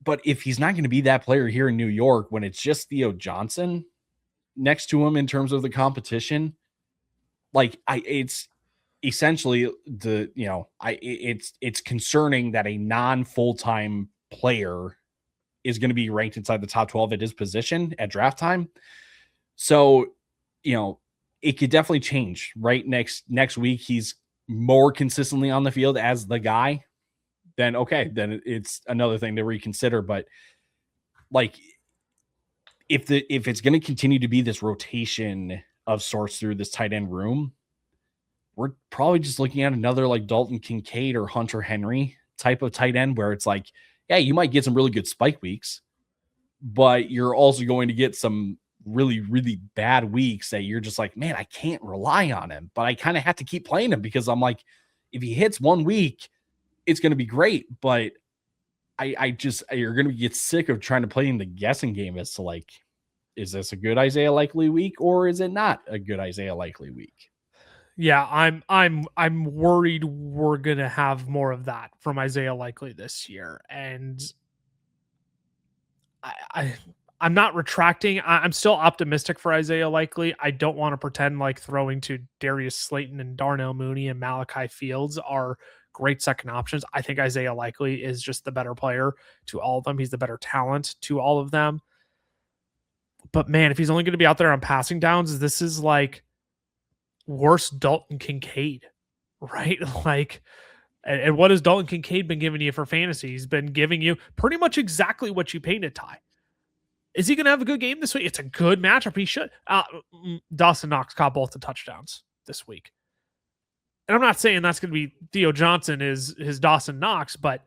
But if he's not going to be that player here in New York, when it's just Theo Johnson next to him in terms of the competition, it's essentially it's concerning that a non-full-time player is going to be ranked inside the top 12 at his position at draft time. So, it could definitely change, right? Next week, he's more consistently on the field as the guy, then it's another thing to reconsider. But like, if it's going to continue to be this rotation of sorts through this tight end room, we're probably just looking at another like Dalton Kincaid or Hunter Henry type of tight end where it's like, yeah, you might get some really good spike weeks, but you're also going to get some really, really bad weeks that you're just like, man, I can't rely on him, but I kind of have to keep playing him because I'm like, if he hits 1 week, it's going to be great. But you're going to get sick of trying to play in the guessing game as to like, is this a good Isaiah Likely week or is it not a good Isaiah Likely week?
Yeah, I'm worried we're gonna have more of that from Isaiah Likely this year, and I'm not retracting. I'm still optimistic for Isaiah Likely. I don't want to pretend like throwing to Darius Slayton and Darnell Mooney and Malachi Fields are great second options. I think Isaiah Likely is just the better player to all of them. He's the better talent to all of them. But man, if he's only going to be out there on passing downs, this is like worse Dalton Kincaid, right? Like, and what has Dalton Kincaid been giving you for fantasy? He's been giving you pretty much exactly what you painted, Ty. Is he going to have a good game this week? It's a good matchup. He should. Dawson Knox caught both the touchdowns this week. And I'm not saying that's going to be Theo Johnson is his Dawson Knox, but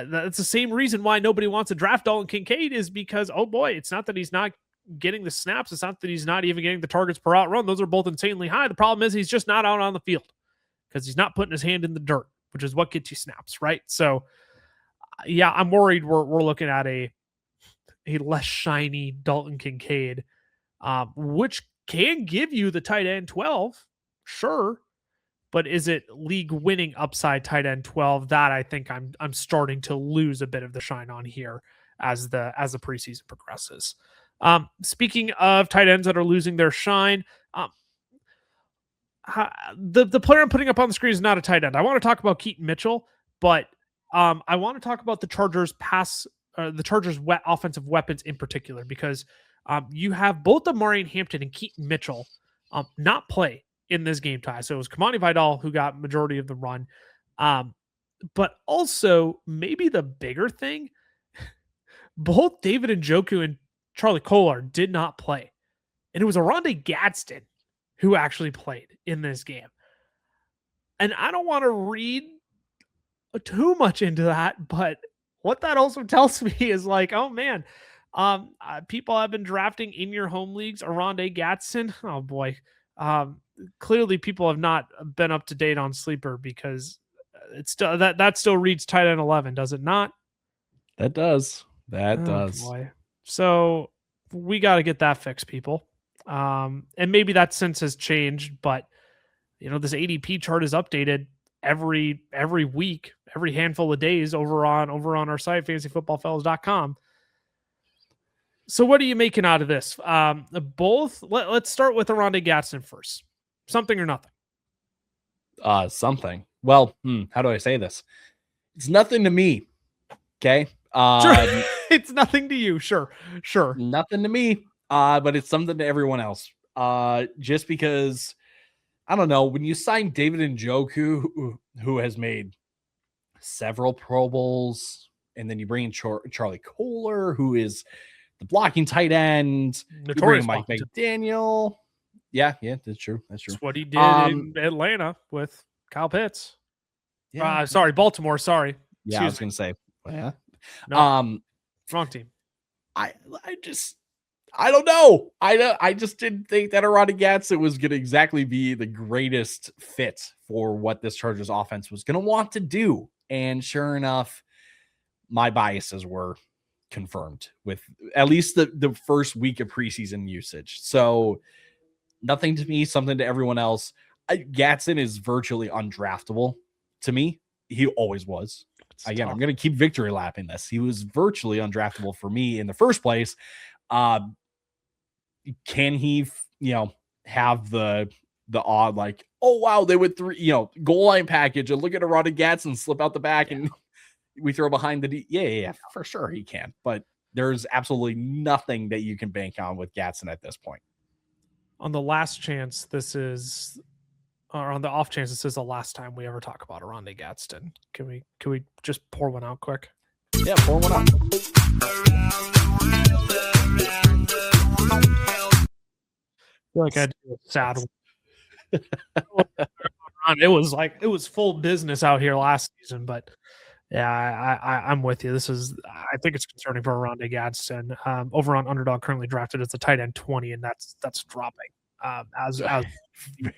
that's the same reason why nobody wants to draft Dalton Kincaid is because, oh boy, it's not that he's not getting the snaps. It's not that he's not even getting the targets per out run. Those are both insanely high. The problem is he's just not out on the field because he's not putting his hand in the dirt, which is what gets you snaps, right? So, yeah, I'm worried we're looking at a less shiny Dalton Kincaid, which can give you the tight end 12, sure, but is it league winning upside tight end 12? That I think I'm starting to lose a bit of the shine on here as the preseason progresses. Speaking of tight ends that are losing their shine, the player I'm putting up on the screen is not a tight end. I want to talk about Keaton Mitchell, but I want to talk about the Chargers offensive weapons in particular, because you have both Amarian Hampton and Keaton Mitchell not play in this game, Ty. So it was Kamani Vidal who got majority of the run. But also maybe the bigger thing, both David Njoku and Charlie Kolar did not play. And it was Oronde Gadsden who actually played in this game. And I don't want to read too much into that, but what that also tells me is like, oh man, people have been drafting in your home leagues Oronde Gadsden. Oh boy. Clearly people have not been up to date on Sleeper, because it's still that still reads tight end 11, does it not?
That does. That does.
Boy. So we got to get that fixed, people. And maybe that sense has changed, but this ADP chart is updated every week, every handful of days over on our site, fantasyfootballfellas.com. So what are you making out of this? Let's start with Oronde Gadsden first. Something or nothing?
Something. Well, how do I say this? It's nothing to me. Okay.
Sure. It's nothing to you. Sure.
Nothing to me. But it's something to everyone else. Just because, I don't know, when you sign David Njoku, who has made several Pro Bowls, and then you bring in Charlie Kolar, who is the blocking tight end,
notorious
Mike McDaniel. Yeah, that's true. That's
what he did in Atlanta with Kyle Pitts. Yeah. Baltimore. Sorry.
Yeah, I was going to say. Yeah.
No, wrong team.
I don't know. I just didn't think that Oronde Gadsden was going to exactly be the greatest fit for what this Chargers offense was going to want to do. And sure enough, my biases were confirmed with at least the first week of preseason usage. So nothing to me, something to everyone else. Gadsden is virtually undraftable to me. He always was. Again, I'm going to keep victory lapping this. He was virtually undraftable for me in the first place. Can he, have the odd, like, oh, wow, they went through, goal line package and look at Oronde Gadsden slip out the back and we throw behind the yeah, for sure he can. But there's absolutely nothing that you can bank on with Gadsden at this point.
On the last chance, or on the off chance this is the last time we ever talk about Oronde Gadsden, can we just pour one out quick?
Yeah, pour one out.
I feel like I do a sad one. It was full business out here last season, but yeah, I'm with you. I think it's concerning for Oronde Gadsden. Over on Underdog, currently drafted as a tight end 20, and that's dropping. As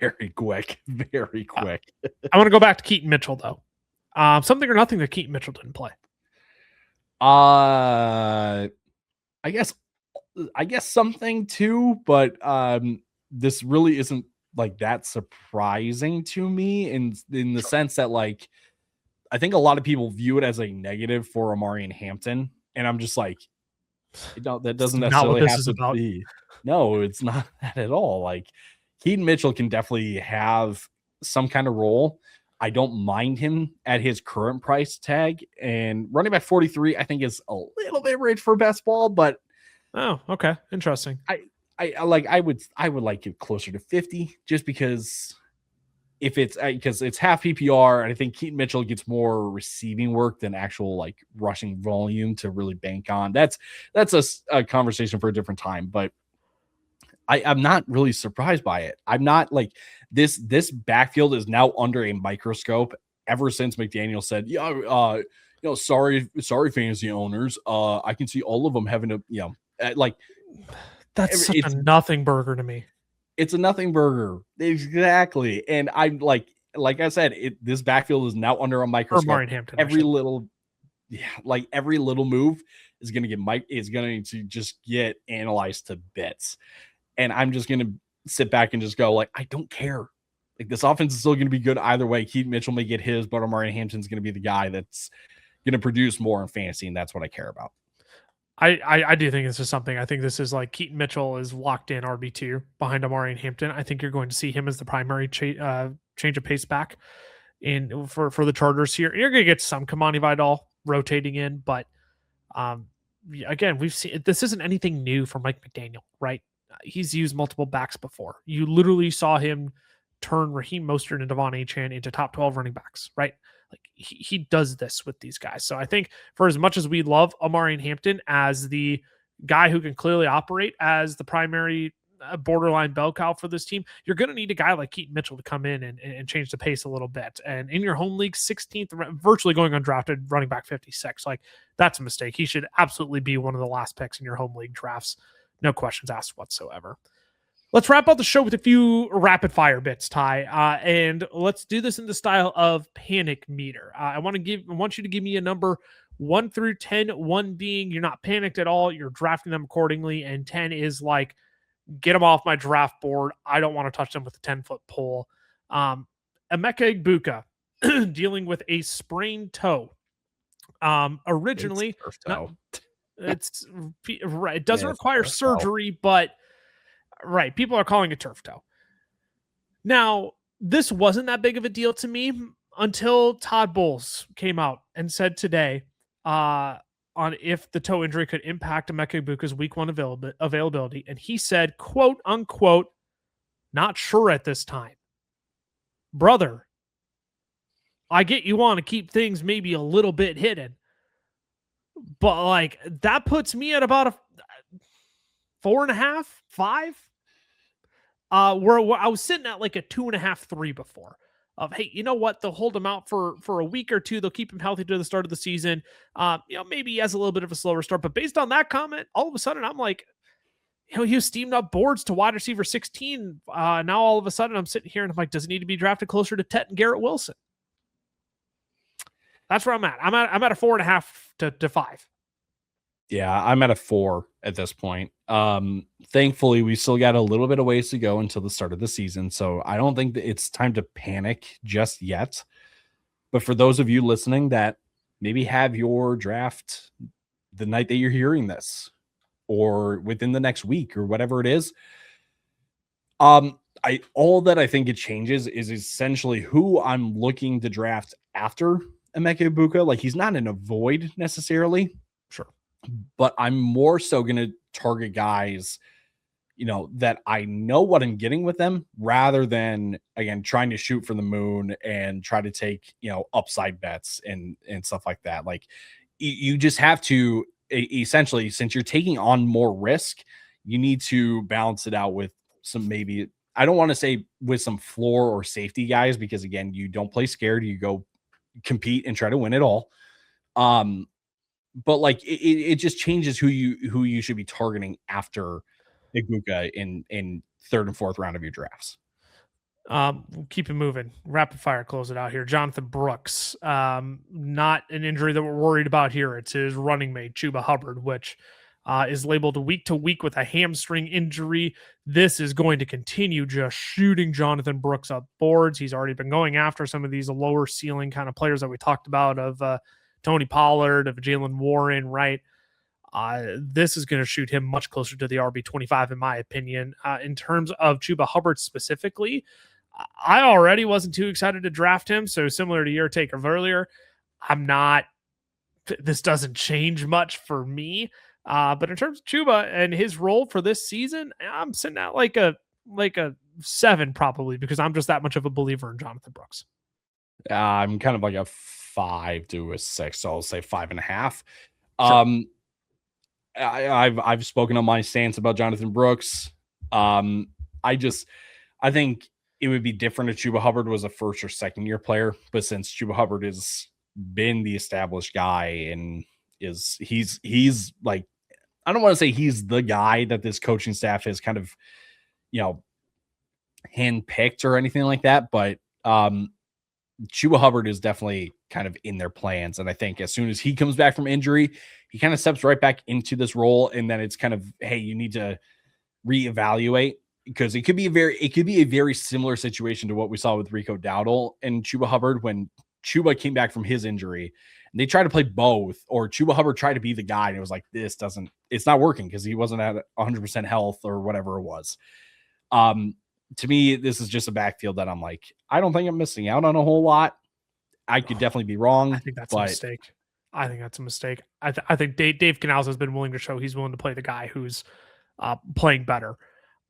Very quick, very quick.
I want to go back to Keaton Mitchell though. Something or nothing that Keaton Mitchell didn't play.
I guess something too, but this really isn't like that surprising to me in the sense that like I think a lot of people view it as a negative for Amari and Hampton, and I'm just like, that doesn't necessarily have to be. No, it's not that at all. Like Keaton Mitchell can definitely have some kind of role. I don't mind him at his current price tag, and running back 43, I think is a little bit rich for best ball, but
oh, okay, interesting.
I would like it closer to 50 just because because it's half PPR, and I think Keaton Mitchell gets more receiving work than actual like rushing volume to really bank on. That's a conversation for a different time, but I'm not really surprised by it. I'm not like this backfield is now under a microscope ever since McDaniel said, sorry fantasy owners. I can see all of them having a, like
that's such a nothing burger to me.
It's a nothing burger. Exactly. And I'm like I said, this backfield is now under a microscope. Every little move is going to just get analyzed to bits. And I'm just going to sit back and just go like, I don't care. Like this offense is still going to be good either way. Keaton Mitchell may get his, but Amari Hampton's going to be the guy that's going to produce more in fantasy. And that's what I care about.
I do think this is something. I think this is like Keaton Mitchell is locked in RB2 behind Amari and Hampton. I think you're going to see him as the primary change of pace back for the Chargers here. You're going to get some Kamani Vidal rotating in, but again, we've seen this isn't anything new for Mike McDaniel, right? He's used multiple backs before. You literally saw him turn Raheem Mostert and Devon Achane into top 12 running backs, right? Like he does this with these guys. So I think for as much as we love Amari and Hampton as the guy who can clearly operate as the primary borderline bell cow for this team, you're going to need a guy like Keaton Mitchell to come in and change the pace a little bit. And in your home league, 16th, virtually going undrafted, running back 56, like that's a mistake. He should absolutely be one of the last picks in your home league drafts. No questions asked whatsoever. Let's wrap up the show with a few rapid fire bits, Ty, and let's do this in the style of panic meter. I want you to give me a number 1 through 10. 1 being you're not panicked at all, you're drafting them accordingly, and 10 is like get them off my draft board. I don't want to touch them with a 10-foot pole. Emeka Egbuka dealing with a sprained toe. Originally, it's right. It doesn't require surgery, but right, people are calling it turf toe. Now, this wasn't that big of a deal to me until Todd Bowles came out and said today on if the toe injury could impact Emeka Egbuka's week 1 availability. And he said, quote unquote, not sure at this time. Brother, I get you want to keep things maybe a little bit hidden, but like that puts me at about a 4.5, 5. Where I was sitting at like a 2.5, 3 before. Of hey, you know what? They'll hold him out for a week or two. They'll keep him healthy to the start of the season. Maybe he has a little bit of a slower start, but based on that comment, all of a sudden I'm like, he was steamed up boards to wide receiver 16. Now all of a sudden I'm sitting here and I'm like, does he need to be drafted closer to Tet and Garrett Wilson? That's where I'm at. I'm at a 4.5 to 5.
Yeah, I'm at a 4 at this point. Thankfully, we still got a little bit of ways to go until the start of the season, so I don't think that it's time to panic just yet. But for those of you listening that maybe have your draft the night that you're hearing this, or within the next week, or whatever it is, all that I think it changes is essentially who I'm looking to draft after Emeka Egbuka. Like he's not in a void necessarily.
Sure.
But I'm more so going to target guys, that I know what I'm getting with them rather than, again, trying to shoot for the moon and try to take, upside bets and stuff like that. Like you just have to essentially, since you're taking on more risk, you need to balance it out with some maybe I don't want to say with some floor or safety guys, because again, you don't play scared. You go compete and try to win it all. But like it just changes who you should be targeting after Egbuka in third and fourth round of your drafts.
We'll keep it moving. Rapid fire, close it out here. Jonathan Brooks, not an injury that we're worried about here. It's his running mate, Chuba Hubbard, which is labeled week to week with a hamstring injury. This is going to continue just shooting Jonathan Brooks up boards. He's already been going after some of these lower ceiling kind of players that we talked about of Tony Pollard, of Jalen Warren, right? This is going to shoot him much closer to the RB25, in my opinion. In terms of Chuba Hubbard specifically, I already wasn't too excited to draft him. So similar to your take of earlier, I'm not. This doesn't change much for me. But in terms of Chuba and his role for this season, I'm sitting at like a 7 probably, because I'm just that much of a believer in Jonathan Brooks.
I'm kind of like a 5 to a 6, so I'll say 5.5.
Sure.
I've spoken on my stance about Jonathan Brooks. I think it would be different if Chuba Hubbard was a first or second year player, but since Chuba Hubbard has been the established guy and he's like, I don't want to say he's the guy that this coaching staff has kind of, handpicked or anything like that, but Chuba Hubbard is definitely kind of in their plans. And I think as soon as he comes back from injury, he kind of steps right back into this role. And then it's kind of, hey, you need to reevaluate, because it could be a very similar situation to what we saw with Rico Dowdle and Chuba Hubbard when Chuba came back from his injury and they tried to play both, or Chuba Hubbard tried to be the guy. And it was like, it's not working because he wasn't at 100% health or whatever it was. To me, this is just a backfield that I'm like, I don't think I'm missing out on a whole lot. I could definitely be wrong.
I think that's a mistake. I think Dave Canales has been willing to show he's willing to play the guy who's playing better.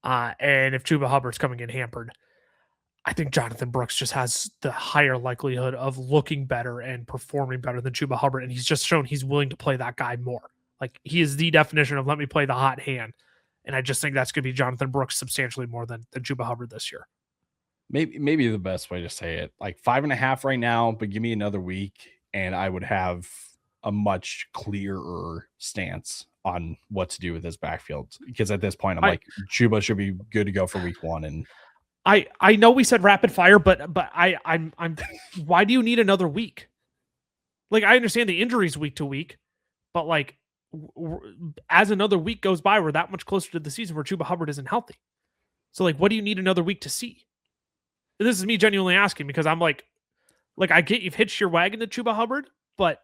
And if Chuba Hubbard's coming in hampered, I think Jonathan Brooks just has the higher likelihood of looking better and performing better than Chuba Hubbard. And he's just shown he's willing to play that guy more. Like, he is the definition of let me play the hot hand. And I just think that's going to be Jonathan Brooks substantially more than Chuba Hubbard this year.
Maybe the best way to say it, like 5.5 right now, but give me another week and I would have a much clearer stance on what to do with this backfield. Because at this point, I'm like, Chuba should be good to go for week 1. And
I know we said rapid fire, but I'm why do you need another week? Like, I understand the injuries week to week, but like, as another week goes by, we're that much closer to the season where Chuba Hubbard isn't healthy. So like, what do you need another week to see? And this is me genuinely asking, because I'm like I get you've hitched your wagon to Chuba Hubbard, but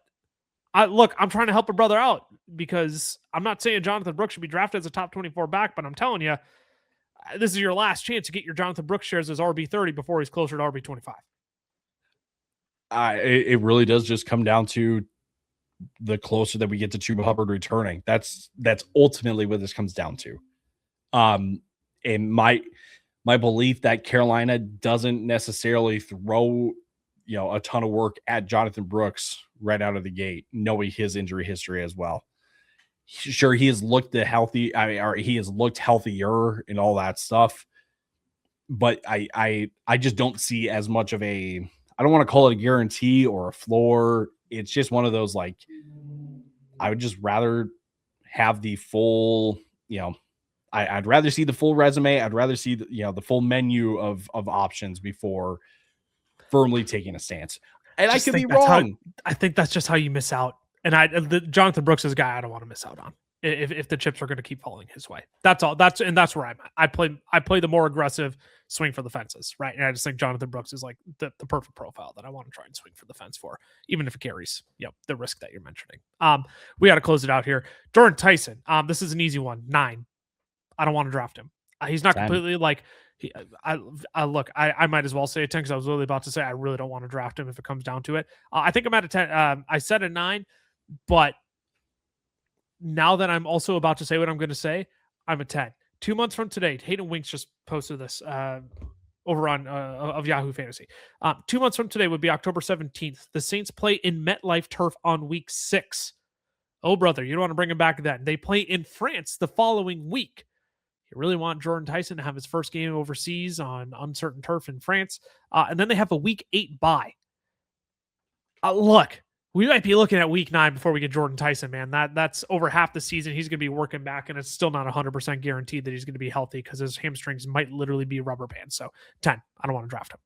I'm trying to help a brother out, because I'm not saying Jonathan Brooks should be drafted as a top 24 back, but I'm telling you, this is your last chance to get your Jonathan Brooks shares as RB30 before he's closer to RB25.
It really does just come down to the closer that we get to Chuba Hubbard returning. That's ultimately what this comes down to. And my belief that Carolina doesn't necessarily throw, a ton of work at Jonathan Brooks right out of the gate, knowing his injury history as well. Sure, he has looked he has looked healthier and all that stuff, but I just don't see as much of I don't want to call it a guarantee or a floor. It's just one of those, like, I would just rather have the full, I'd rather see the full resume. I'd rather see the full menu of options before firmly taking a stance. And I could be wrong.
I think that's just how you miss out. And Jonathan Brooks is a guy I don't want to miss out on if the chips are going to keep falling his way. That's all. That's where I'm at. I play the more aggressive swing for the fences, right? And I just think Jonathan Brooks is like the perfect profile that I want to try and swing for the fence for, even if it carries the risk that you're mentioning. We got to close it out here. Jordyn Tyson. This is an easy one. 9. I don't want to draft him. He's not 10. Completely like I might as well say a 10, because I was literally about to say I really don't want to draft him if it comes down to it. I think I'm at a 10. I said a 9, but now that I'm also about to say what I'm going to say, I'm a 10. 2 months from today, Hayden Winks just posted this over on of Yahoo Fantasy. 2 months from today would be October 17th. The Saints play in MetLife Turf on week 6. Oh, brother, you don't want to bring him back then. They play in France the following week. You really want Jordyn Tyson to have his first game overseas on uncertain turf in France. And then they have a week 8 bye. Look, we might be looking at week 9 before we get Jordyn Tyson, man. That's over half the season. He's going to be working back, and it's still not 100% guaranteed that he's going to be healthy because his hamstrings might literally be rubber bands. So 10, I don't want to draft him.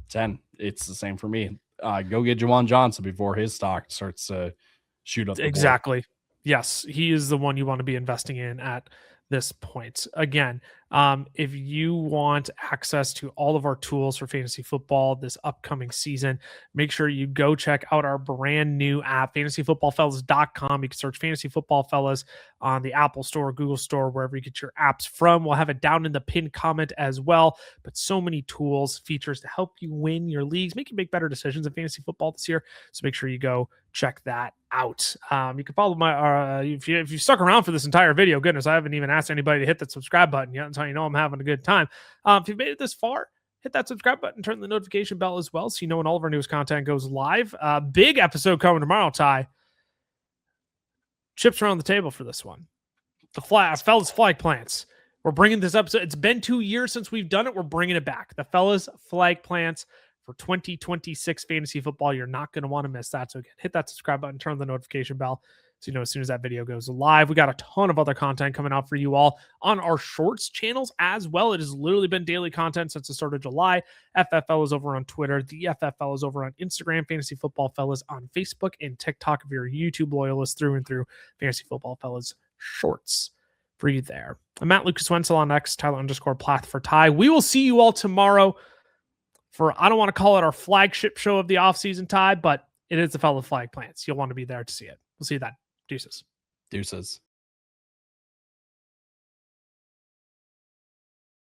10, it's the same for me. Go get Juwan Johnson before his stock starts to shoot up.
Exactly. Yes, he is the one you want to be investing in at this point. Again, if you want access to all of our tools for fantasy football this upcoming season, make sure you go check out our brand new app, fantasyfootballfellas.com. You can search Fantasy Football Fellas on the Apple Store, Google Store, wherever you get your apps from. We'll have it down in the pinned comment as well. But so many tools, features to help you win your leagues, make you make better decisions in fantasy football this year. So make sure you go check that out. You can follow my if you stuck around for this entire video, goodness, I haven't even asked anybody to hit that subscribe button yet. That's how you know I'm having a good time. If you've made it this far, hit that subscribe button, turn the notification bell as well, so you know when all of our newest content goes live. Big episode coming tomorrow, Ty. Chips around the table for this one. The fellas flag plants. We're bringing this episode. It's been 2 years since we've done it. We're bringing it back. The fellas flag plants for 2026 fantasy football. You're not going to want to miss that. So again, hit that subscribe button, turn the notification bell so you know as soon as that video goes live. We got a ton of other content coming out for you all on our shorts channels as well. It has literally been daily content since the start of July. FFL is over on Twitter. The FFL is over on Instagram. Fantasy Football Fellas on Facebook and TikTok. If you're a YouTube loyalist through and through, Fantasy Football Fellas shorts for you there. I'm Matt Lucas Wenzel on X, Tyler_Plath for Ty. We will see you all tomorrow for, I don't want to call it our flagship show of the offseason, Ty, but it is the fellow flag plants. You'll want to be there to see it. We'll see you then. Deuces.